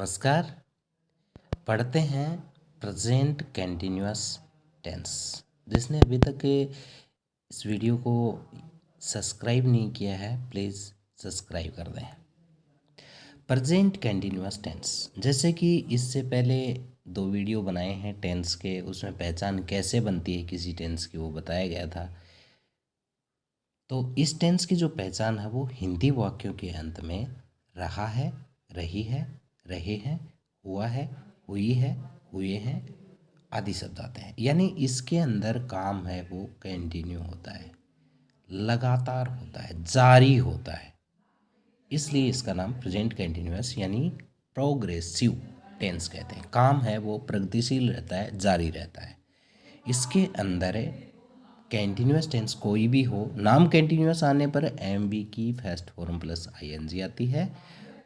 नमस्कार। पढ़ते हैं प्रेजेंट कंटिन्यूअस टेंस। जिसने अभी तक इस वीडियो को सब्सक्राइब नहीं किया है प्लीज़ सब्सक्राइब कर दें। प्रेजेंट कंटिन्यूअस टेंस, जैसे कि इससे पहले 2 वीडियो बनाए हैं टेंस के, उसमें पहचान कैसे बनती है किसी टेंस की वो बताया गया था। तो इस टेंस की जो पहचान है वो हिंदी वाक्यों के अंत में रहा है, रही है, रहे हैं, हुआ है, हुई है, हुए हैं आदि शब्द आते हैं। यानी इसके अंदर काम है वो कंटिन्यू होता है, लगातार होता है, जारी होता है। इसलिए इसका नाम प्रेजेंट कंटिन्यूअस यानी प्रोग्रेसिव टेंस कहते हैं। काम है वो प्रगतिशील रहता है, जारी रहता है। इसके अंदर कंटिन्यूअस टेंस कोई भी हो, नाम कंटिन्यूअस आने पर एम बी की first form plus I N G आती है।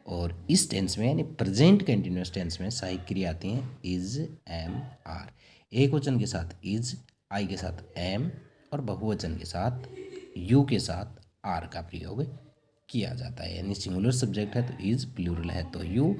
और इस टेंस में यानी प्रेजेंट कंटिन्यूअस टेंस में सहायक क्रिया आती हैं इज, एम, आर। एक वचन के साथ इज, आई के साथ एम और बहुवचन के साथ यू के साथ आर का प्रयोग किया जाता है। यानी सिंगुलर सब्जेक्ट है तो इज, प्लूरल है तो यू,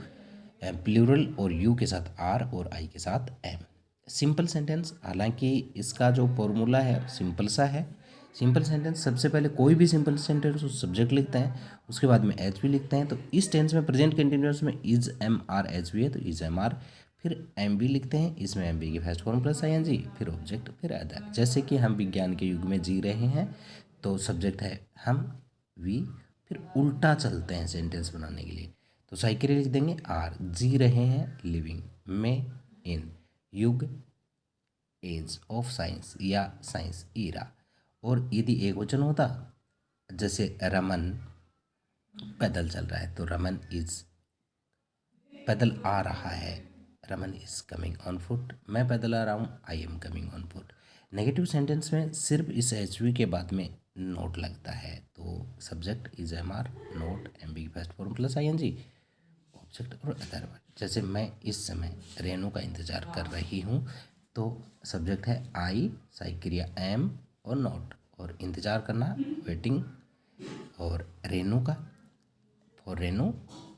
प्लूरल और यू के साथ आर और आई के साथ एम। सिंपल सेंटेंस, हालांकि इसका जो फॉर्मूला है सिंपल सा है। सिंपल सेंटेंस सबसे पहले कोई भी सिंपल सेंटेंस उस सब्जेक्ट लिखते हैं, उसके बाद में एच वी लिखते हैं। तो इस टेंस में प्रेजेंट कंटिन्यूअस में is, am, are, H V है तो इज, एम, आर। फिर एम बी लिखते हैं, इसमें एम बी की first form plus I N G, फिर ऑब्जेक्ट, फिर अदर। जैसे कि हम विज्ञान के युग में जी रहे हैं तो सब्जेक्ट है हम, वी, फिर उल्टा चलते हैं सेंटेंस बनाने के लिए तो सही क्रिया लिख देंगे आर। जी रहे हैं लिविंग, में, इन, युग, एज ऑफ साइंस या साइंस ईरा। और यदि एक वचन होता जैसे रमन पैदल चल रहा है तो रमन इज, पैदल आ रहा है, Raman is coming on foot. मैं पैदल आ रहा हूँ, I am coming on foot. Negative sentence में सिर्फ इस एच वी के बाद में नोट लगता है तो subject is, am, are, not, M V first form plus I N G, object और अदर वर्ड। जैसे मैं इस समय रेनू का इंतज़ार कर रही हूँ तो सब्जेक्ट है आई, सहायक क्रिया एम और नोट, और इंतज़ार करना वेटिंग, और रेनू का फॉर रेनू,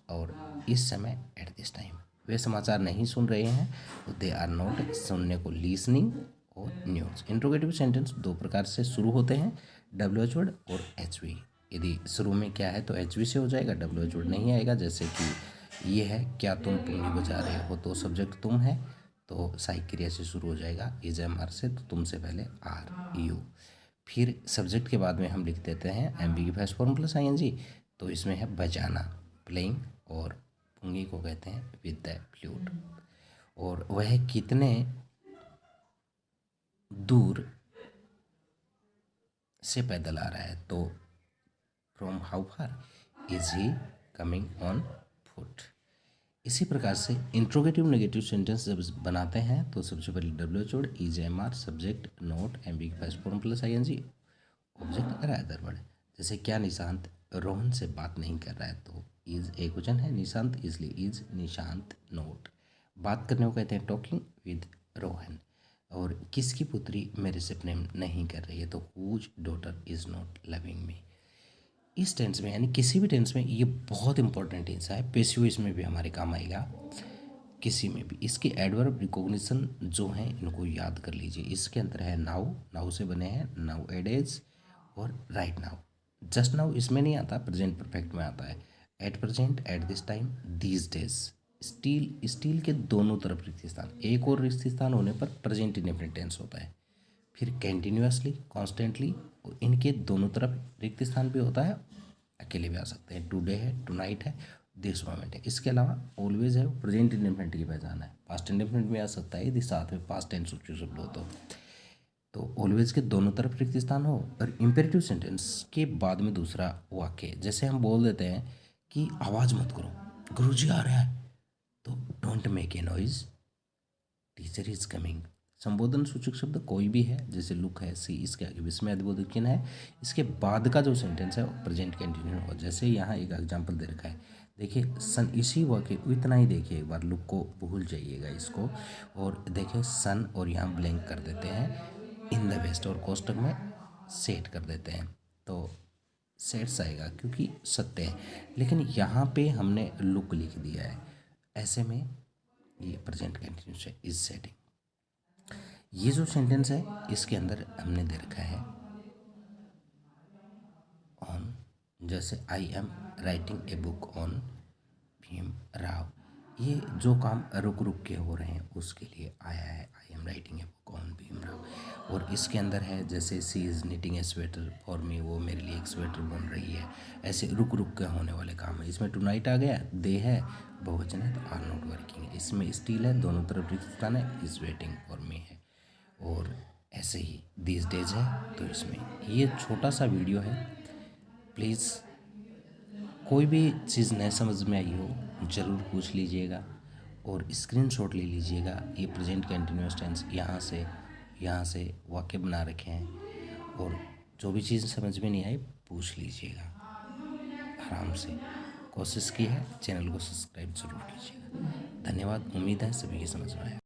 और इस समय एट दिस टाइम। वे समाचार नहीं सुन रहे हैं तो दे आर नॉट, सुनने को लीसनिंग और न्यूज़। इंट्रोगेटिव सेंटेंस 2 प्रकार से शुरू होते हैं, डब्ल्यू एच वर्ड और एच वी। यदि शुरू में क्या है तो एच वी से हो जाएगा, डब्ल्यू एच वर्ड नहीं आएगा। जैसे कि ये है, क्या तुम पुंगी बजा रहे हो तो सब्जेक्ट तुम है तो सहायक क्रिया से शुरू हो जाएगा इज, एम, आर से, तो तुमसे पहले आर, यू। फिर सब्जेक्ट के बाद में हम लिख देते हैं एम बी की first form plus I N G, तो इसमें है बजाना, प्लेइंग, और पुंगी को कहते हैं विद द फ्लूट। और वह कितने दूर से पैदल आ रहा है तो from how far is he coming on foot. इसी प्रकार से इंट्रोगेटिव नेगेटिव सेंटेंस जब बनाते हैं तो सबसे पहले W H word, is, am, are, subject, not, M B की first form plus I N G, object अगर अदर वर्ड। जैसे क्या निशांत रोहन से बात नहीं कर रहा है तो इज एक वचन है, निशांत इसलिए इज, निशांत, नोट। बात करने को कहते हैं टॉकिंग विद रोहन। और किसकी पुत्री मेरे से प्रेम नहीं कर रही है तो whose daughter is not loving me. इस टेंस में यानी किसी भी टेंस में ये बहुत इंपॉर्टेंट टेंस है, पेशियो इसमें भी हमारे काम आएगा, किसी में भी। इसके एडवर्ब रिकॉग्निशन जो हैं इनको याद कर लीजिए। इसके अंदर है नाउ, नाउ से बने हैं नाउ एडेज और राइट नाउ। जस्ट नाउ इसमें नहीं आता, प्रेजेंट परफेक्ट में आता है। At present, at this time, these days. Steel, steel के दोनों तरफ रिक्त स्थान, एक और रिक्त स्थान होने पर प्रेजेंट इंडेफिनिट टेंस होता है। फिर कंटिन्यूअसली, कॉन्स्टेंटली, और इनके दोनों तरफ रिक्त स्थान भी होता है, अकेले भी आ सकते हैं। टुडे है, टुनाइट है, दिस मोमेंट है। इसके अलावा ऑलवेज है, वो प्रेजेंट इंडेफिनिट की पहचान है। पास्ट इंडेफिनिट में आ सकता है यदि साथ में पास्ट टेंस शब्द हो तो ऑलवेज के दोनों तरफ रिक्त स्थान हो। और इम्पेरेटिव सेंटेंस के बाद में दूसरा वाक्य, जैसे हम बोल देते हैं कि आवाज़ मत करो, गुरुजी आ रहा है, तो don't make a noise, teacher is coming. संबोधन सूचक शब्द कोई भी है, जैसे लुक है, सी, इसके आगे विस्मय अधिबोधक चिन्ह है, इसके बाद का जो सेंटेंस है वो प्रेजेंट कंटिन्यू हो। जैसे यहाँ एक एग्जांपल दे रखा है, देखिए सन, इसी वाक्य इतना ही देखिए, एक बार लुक को भूल जाइएगा इसको, और देखिए सन और यहाँ ब्लैंक कर देते हैं इन द वेस्ट, और कोष्टक में सेट कर देते हैं तो सेट्स आएगा क्योंकि सत्य है। लेकिन यहाँ पे हमने लुक लिख दिया है, ऐसे में ये प्रेजेंट कंटिन्यूस है इज सेटिंग। ये जो सेंटेंस है इसके अंदर हमने दे रखा है ऑन, जैसे आई am writing a book on Bhim Rao. ये जो काम रुक रुक के हो रहे हैं उसके लिए आया है I am writing a book on Bhim Rao. और इसके अंदर है जैसे she is knitting a sweater for me, वो मेरे लिए एक स्वेटर बुन रही है। ऐसे रुक रुक के होने वाले काम है। इसमें टू नाइट आ गया, दे है, बहुवचन है तो आर नॉट वर्किंग। इसमें स्टील है, दोनों तरफ रिक्तस्थान है, इज़ वेटिंग फॉर मी है। और ऐसे ही दीज डेज है तो इसमें ये छोटा सा वीडियो है। प्लीज़ कोई भी चीज़ नहीं समझ में आई हो ज़रूर पूछ लीजिएगा और स्क्रीनशॉट ले लीजिएगा। ये प्रेजेंट कंटिन्यूअस टेंस यहाँ से वाक्य बना रखे हैं और जो भी चीज़ समझ में नहीं आई पूछ लीजिएगा आराम से। कोशिश की है, चैनल को सब्सक्राइब ज़रूर कीजिएगा। धन्यवाद, उम्मीद है सभी की समझ में आए।